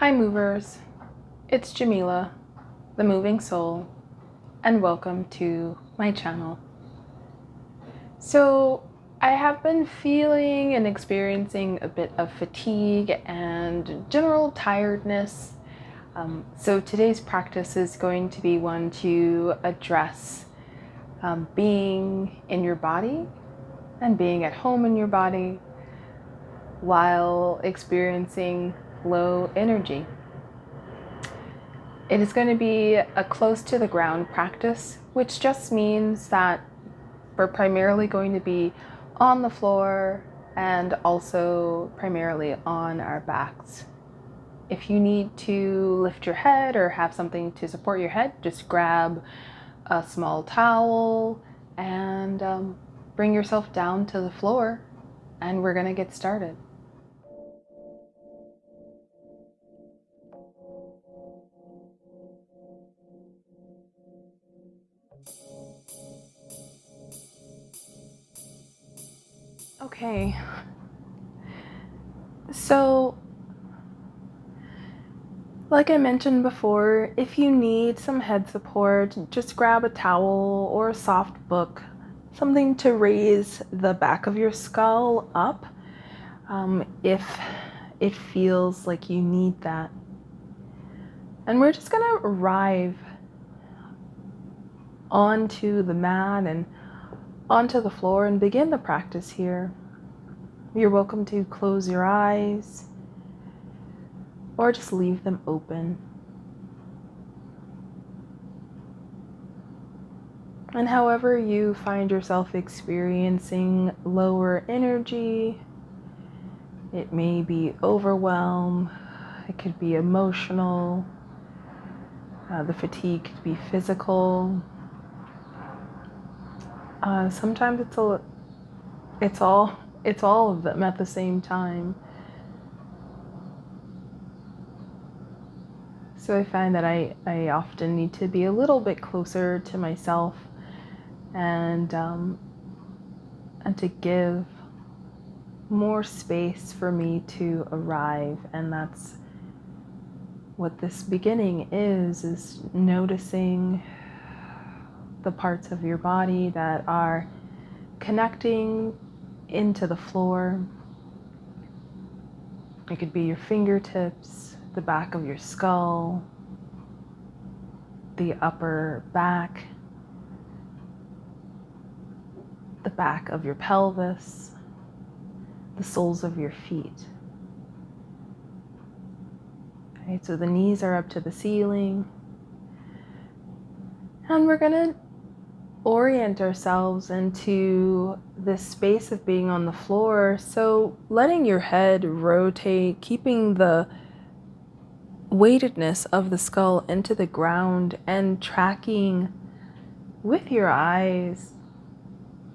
Hi movers, it's Jamila, the moving soul, and welcome to my channel. So I have been feeling and experiencing a bit of fatigue and general tiredness. So today's practice is going to be one to address being in your body and being at home in your body while experiencing low energy. It is going to be a close to the ground practice, which just means that we're primarily going to be on the floor and also primarily on our backs. If you need to lift your head or have something to support your head, just grab a small towel and bring yourself down to the floor, and we're going to get started. Okay, so like I mentioned before, if you need some head support, just grab a towel or a soft book, something to raise the back of your skull up if it feels like you need that. And we're just gonna arrive onto the mat and onto the floor and begin the practice here. You're welcome to close your eyes or just leave them open. And however you find yourself experiencing lower energy, it may be overwhelm, it could be emotional, the fatigue could be physical. Sometimes it's all of them at the same time. So I find that I often need to be a little bit closer to myself and to give more space for me to arrive. And that's what this beginning is noticing the parts of your body that are connecting into the floor. It could be your fingertips, the back of your skull, the upper back, the back of your pelvis, the soles of your feet. Okay, so the knees are up to the ceiling. And we're going to orient ourselves into this space of being on the floor. So letting your head rotate, keeping the weightedness of the skull into the ground and tracking with your eyes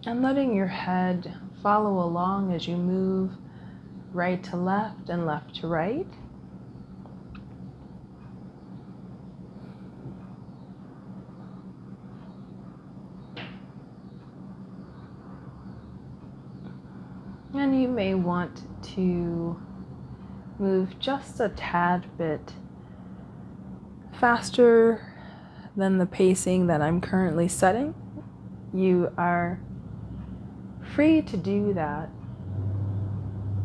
and letting your head follow along as you move right to left and left to right. And you may want to move just a tad bit faster than the pacing that I'm currently setting. You are free to do that,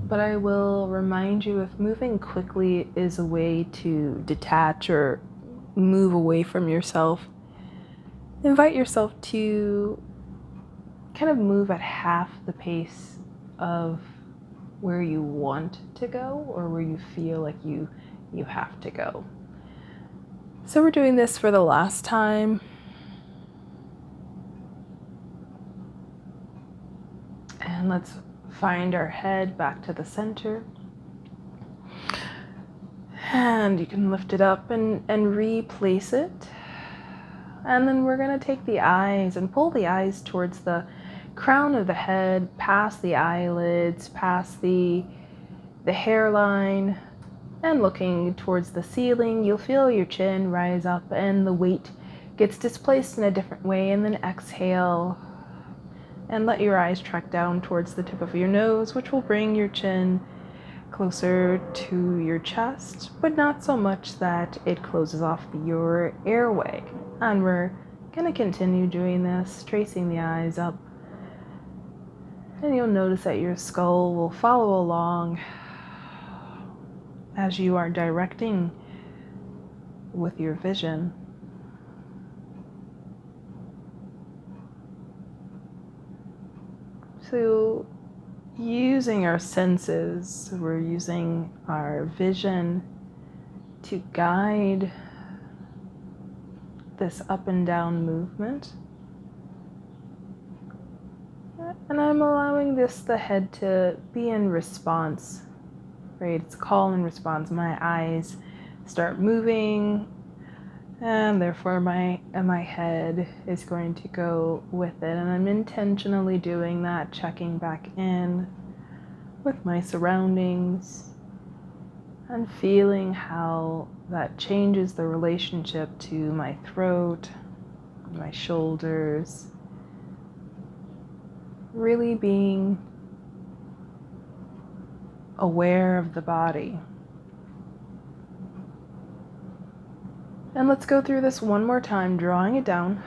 but I will remind you if moving quickly is a way to detach or move away from yourself, invite yourself to kind of move at half the pace of where you want to go or where you feel like you have to go. So we're doing this for the last time. And let's find our head back to the center. And you can lift it up and replace it. And then we're going to take the eyes and pull the eyes towards the crown of the head, past the eyelids, past the hairline, and looking towards the ceiling. You'll feel your chin rise up and the weight gets displaced in a different way. And then exhale and let your eyes track down towards the tip of your nose, which will bring your chin closer to your chest, but not so much that it closes off your airway. And we're going to continue doing this, tracing the eyes up. And you'll notice that your skull will follow along as you are directing with your vision. So, using our senses, we're using our vision to guide this up and down movement. And I'm allowing the head to be in response, right? It's call and response. My eyes start moving, and therefore my head is going to go with it. And I'm intentionally doing that, checking back in with my surroundings and feeling how that changes the relationship to my throat, my shoulders. Really being aware of the body. And let's go through this one more time, drawing it down.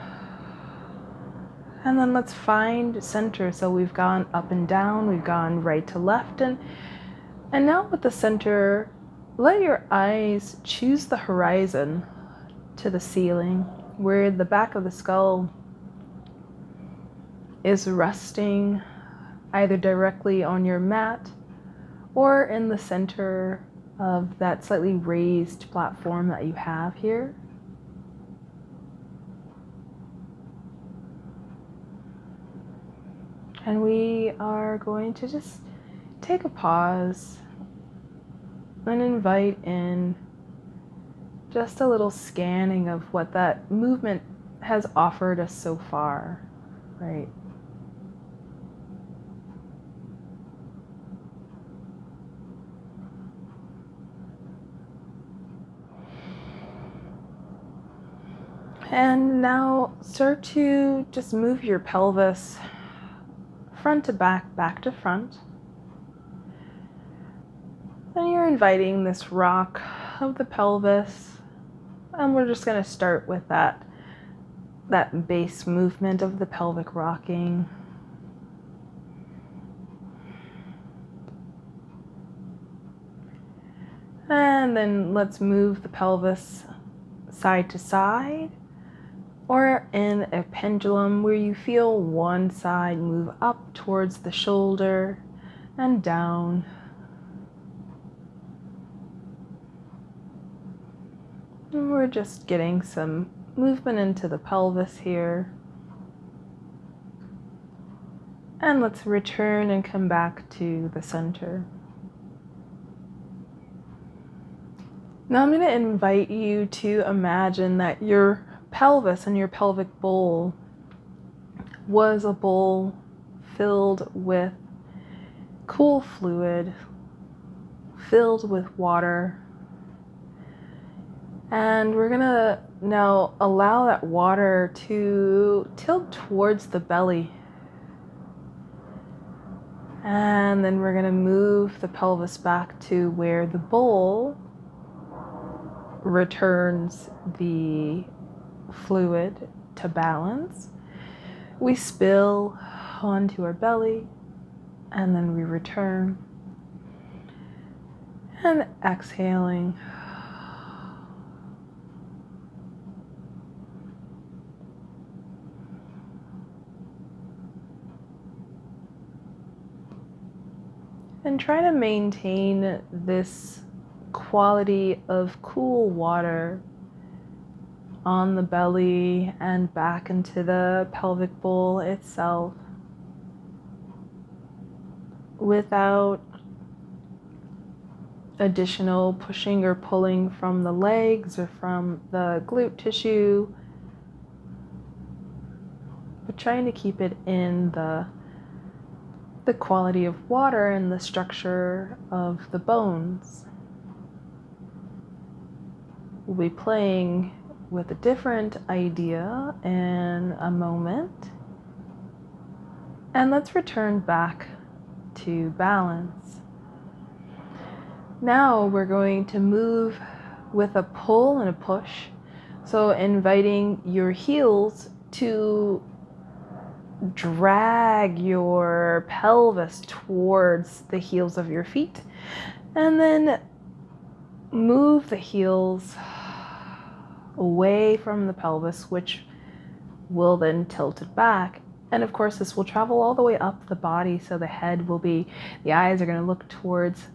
And then let's find center. So we've gone up and down, we've gone right to left, and now with the center, let your eyes choose the horizon to the ceiling, where the back of the skull is resting either directly on your mat or in the center of that slightly raised platform that you have here. And we are going to just take a pause and invite in just a little scanning of what that movement has offered us so far, right? And now start to just move your pelvis front to back, back to front. And you're inviting this rock of the pelvis. And we're just going to start with that base movement of the pelvic rocking. And then let's move the pelvis side to side, or in a pendulum where you feel one side move up towards the shoulder and down. And we're just getting some movement into the pelvis here. And let's return and come back to the center. Now I'm going to invite you to imagine that your pelvis and your pelvic bowl was a bowl filled with cool fluid, filled with water. And we're going to now allow that water to tilt towards the belly. And then we're going to move the pelvis back to where the bowl returns the fluid to balance. We spill onto our belly, and then we return. And exhaling. And try to maintain this quality of cool water on the belly and back into the pelvic bowl itself without additional pushing or pulling from the legs or from the glute tissue, but trying to keep it in the quality of water and the structure of the bones. We'll be playing with a different idea in a moment. And let's return back to balance. Now we're going to move with a pull and a push. So inviting your heels to drag your pelvis towards the heels of your feet, and then move the heels away from the pelvis, which will then tilt it back. And of course, this will travel all the way up the body, so the head will be, the eyes are going to look towards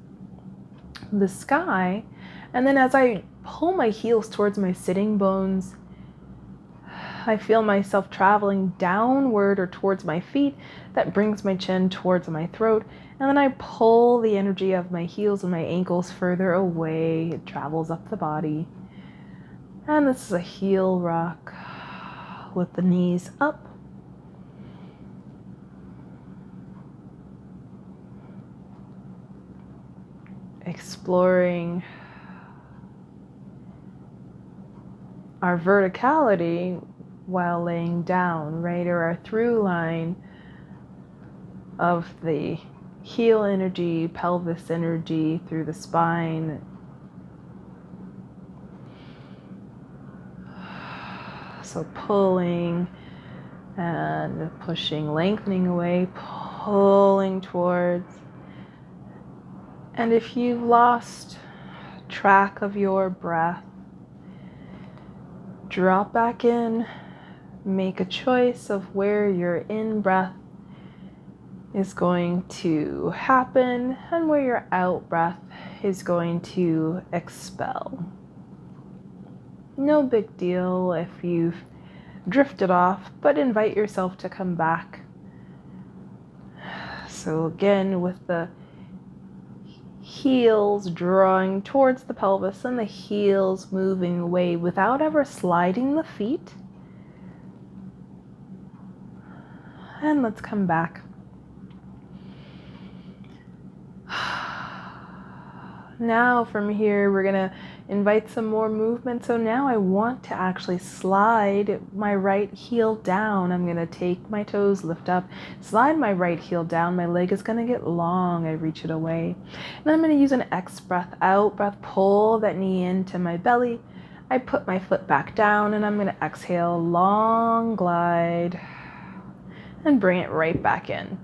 the sky. And then as I pull my heels towards my sitting bones, I feel myself traveling downward or towards my feet. That brings my chin towards my throat. And then I pull the energy of my heels and my ankles further away. It travels up the body. And this is a heel rock with the knees up. Exploring our verticality while laying down, right? Or our through line of the heel energy, pelvis energy through the spine. So pulling and pushing, lengthening away, pulling towards. And if you've lost track of your breath, drop back in, make a choice of where your in-breath is going to happen and where your out-breath is going to expel. No big deal if you've drifted off, but invite yourself to come back. So again, with the heels drawing towards the pelvis and the heels moving away without ever sliding the feet. And let's come back. Now from here, we're gonna invite some more movement. So now I want to actually slide my right heel down. I'm gonna take my toes, lift up, slide my right heel down. My leg is gonna get long. I reach it away. And I'm gonna use an X breath out, breath, pull that knee into my belly. I put my foot back down and I'm gonna exhale, long glide, and bring it right back in.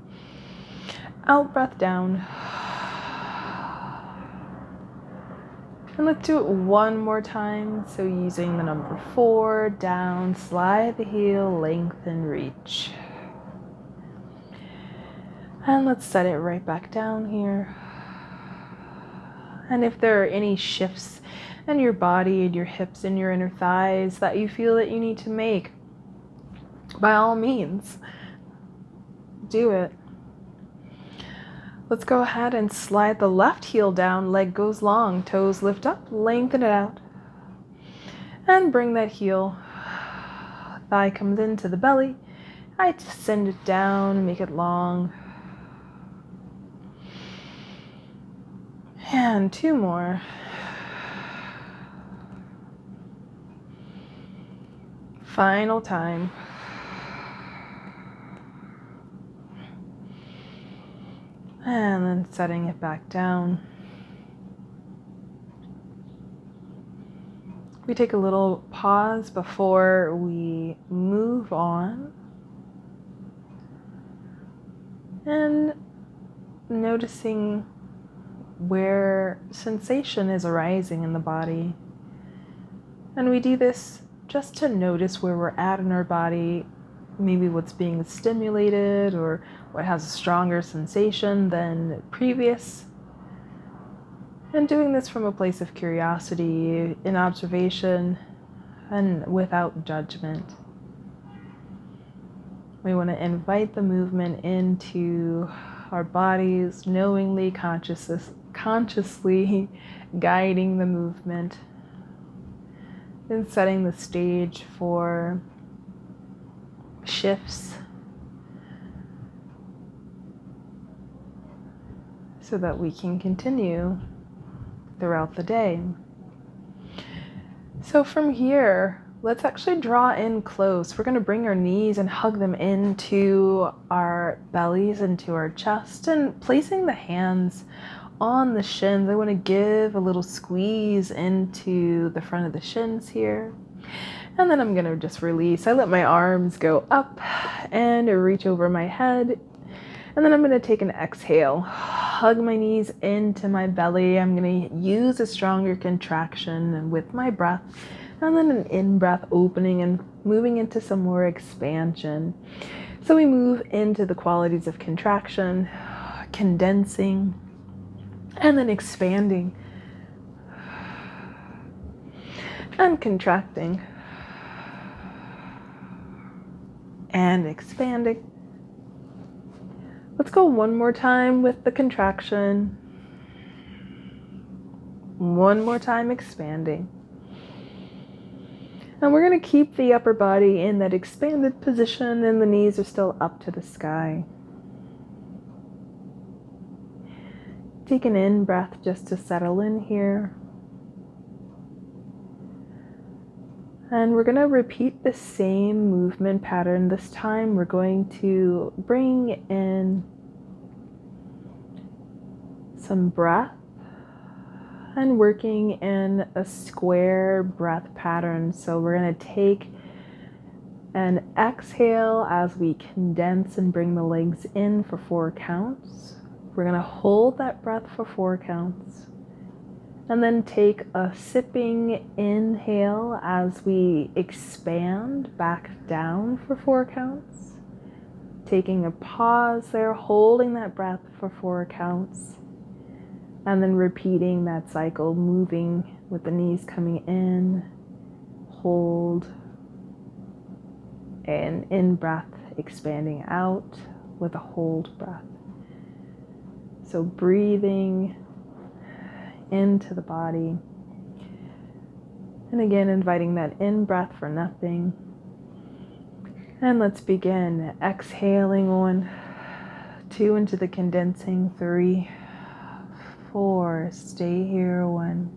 Out breath down. And let's do it one more time. So using the number 4, down, slide the heel, lengthen, reach. And let's set it right back down here. And if there are any shifts in your body and your hips and your inner thighs that you feel that you need to make, by all means, do it. Let's go ahead and slide the left heel down, leg goes long, toes lift up, lengthen it out. And bring that heel, thigh comes into the belly. I just send it down, make it long. And 2 more. Final time. And then setting it back down. We take a little pause before we move on. And noticing where sensation is arising in the body. And we do this just to notice where we're at in our body, maybe what's being stimulated or what has a stronger sensation than previous. And doing this from a place of curiosity, in observation, and without judgment. We want to invite the movement into our bodies, knowingly, consciously guiding the movement and setting the stage for shifts so that we can continue throughout the day. So from here, let's actually draw in close. We're going to bring our knees and hug them into our bellies, into our chest, and placing the hands on the shins. I want to give a little squeeze into the front of the shins here. And then I'm going to just release. I let my arms go up and reach over my head. And then I'm going to take an exhale, hug my knees into my belly. I'm going to use a stronger contraction with my breath. And then an in-breath opening and moving into some more expansion. So we move into the qualities of contraction, condensing, and then expanding and contracting and expanding. Let's go one more time with the contraction. One more time expanding. And we're going to keep the upper body in that expanded position and the knees are still up to the sky. Take an in-breath just to settle in here. And we're going to repeat the same movement pattern. This time we're going to bring in some breath and working in a square breath pattern. So we're going to take an exhale as we condense and bring the legs in for 4 counts. We're going to hold that breath for 4 counts. And then take a sipping inhale as we expand back down for 4 counts. Taking a pause there, holding that breath for 4 counts. And then repeating that cycle, moving with the knees coming in, hold, and in breath, expanding out with a hold breath. So breathing into the body. And again, inviting that in breath for nothing. And let's begin. Exhaling 1, 2 into the condensing, 3, 4, stay here, 1,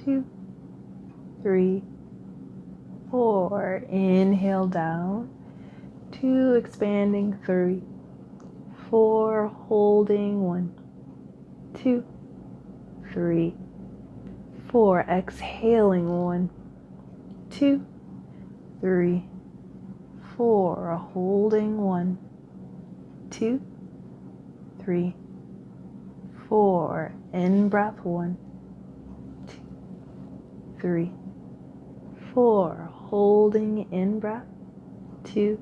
2, 3, 4, inhale down, 2, expanding, 3, 4, holding, 1, 2, 3, 4, exhaling, 1, 2, 3, 4, holding, 1, 2, 3, 4, in breath, 1, 2, 3, 4, holding in breath, 2,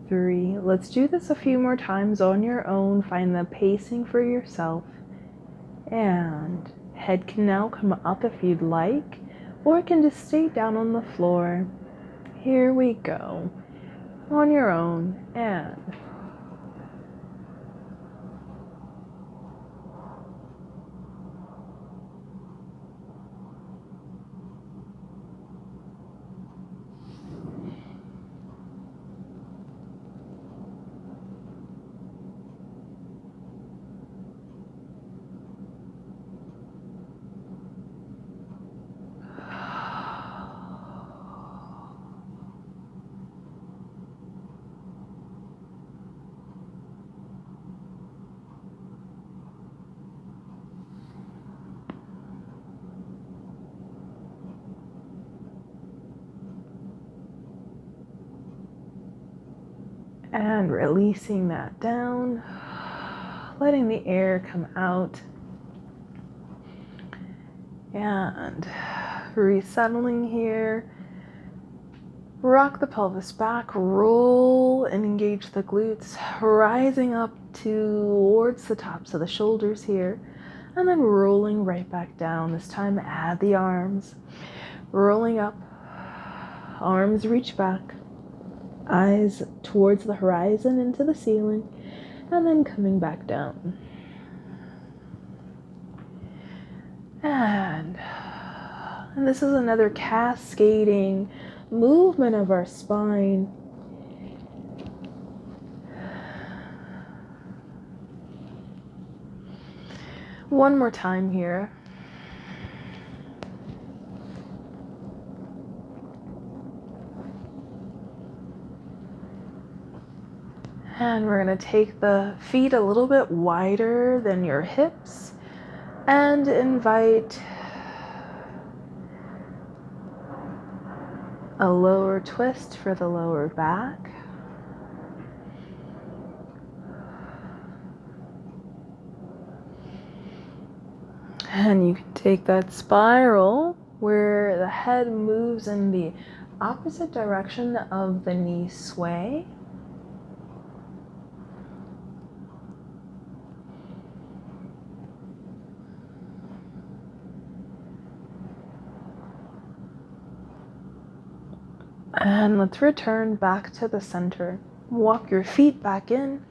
3. Let's do this a few more times on your own. Find the pacing for yourself. And head can now come up if you'd like, or it can just stay down on the floor. Here we go. On your own, and releasing that down, letting the air come out, and resettling here. Rock the pelvis back, roll and engage the glutes, rising up towards the tops of the shoulders here, and then rolling right back down. This time add the arms, rolling up, arms reach back, eyes towards the horizon into the ceiling, and then coming back down. And this is another cascading movement of our spine. One more time here. And we're going to take the feet a little bit wider than your hips and invite a lower twist for the lower back. And you can take that spiral where the head moves in the opposite direction of the knee sway. And let's return back to the center. Walk your feet back in.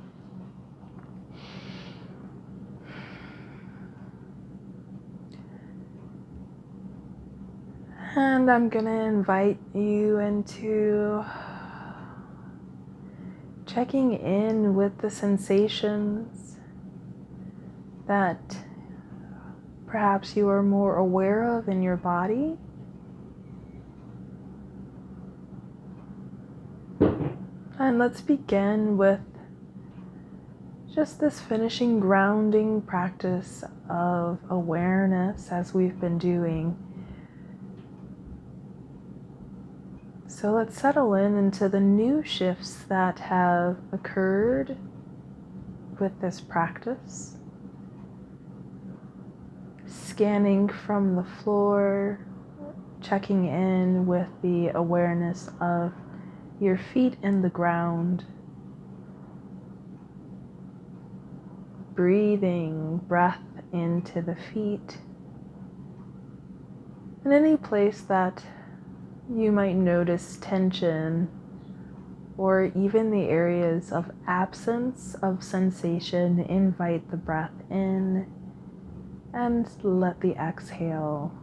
And I'm going to invite you into checking in with the sensations that perhaps you are more aware of in your body. And let's begin with just this finishing grounding practice of awareness as we've been doing. So let's settle into the new shifts that have occurred with this practice. Scanning from the floor, checking in with the awareness of your feet in the ground. Breathing breath into the feet. And any place that you might notice tension or even the areas of absence of sensation, invite the breath in and let the exhale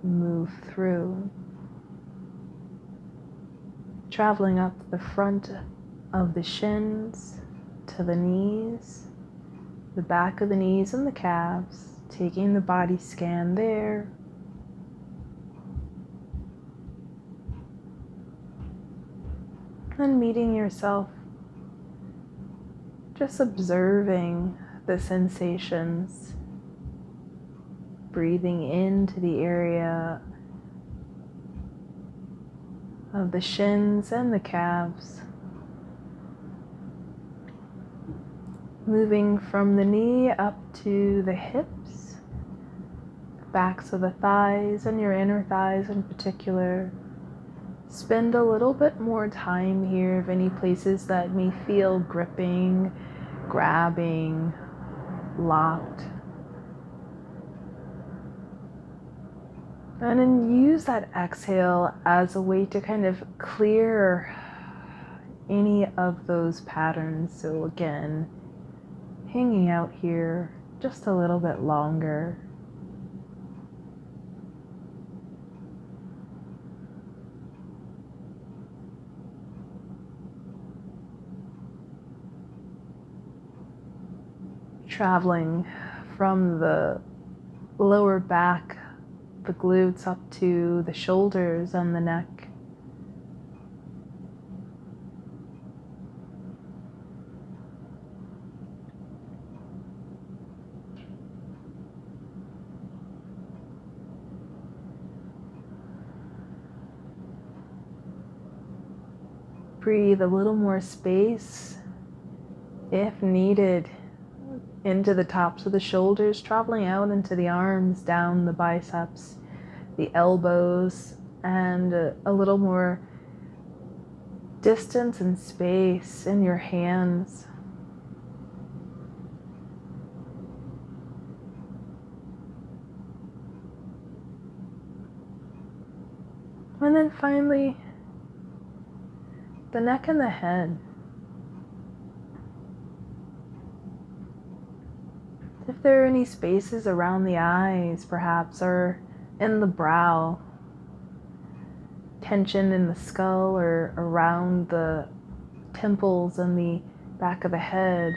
move through. Traveling up the front of the shins to the knees, the back of the knees and the calves, taking the body scan there. And meeting yourself, just observing the sensations, breathing into the area of the shins and the calves, moving from the knee up to the hips, backs of the thighs and your inner thighs in particular. Spend a little bit more time here of any places that may feel gripping, grabbing, locked. And then use that exhale as a way to kind of clear any of those patterns. So again, hanging out here just a little bit longer. Traveling from the lower back, the glutes up to the shoulders and the neck. Breathe a little more space if needed into the tops of the shoulders, traveling out into the arms, down the biceps, the elbows, and a little more distance and space in your hands. And then finally, the neck and the head. If there are any spaces around the eyes, perhaps, or in the brow, tension in the skull or around the temples and the back of the head,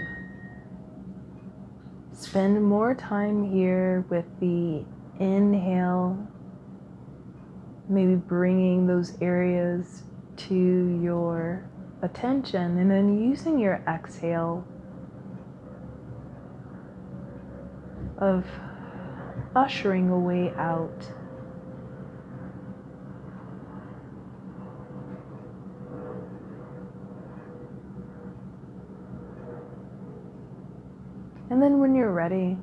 spend more time here with the inhale, maybe bringing those areas to your attention, and then using your exhale of ushering a way out. And then when you're ready,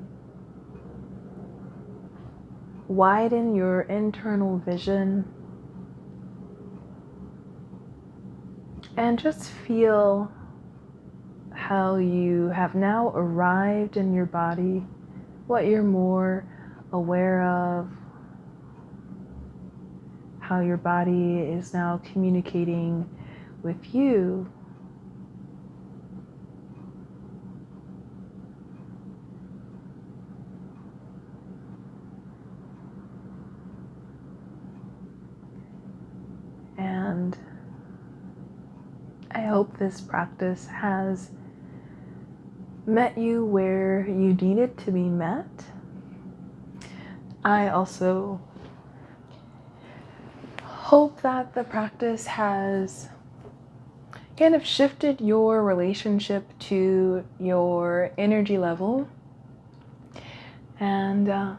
widen your internal vision and just feel how you have now arrived in your body, what you're more aware of, how your body is now communicating with you. And I hope this practice has met you where you needed to be met. I also hope that the practice has kind of shifted your relationship to your energy level. And I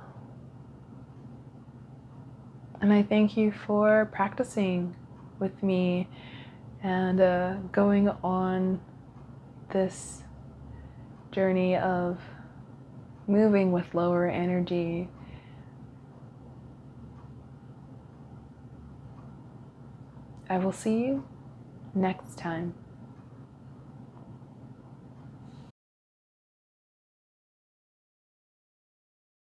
thank you for practicing with me and going on this journey of moving with lower energy. I will see you next time.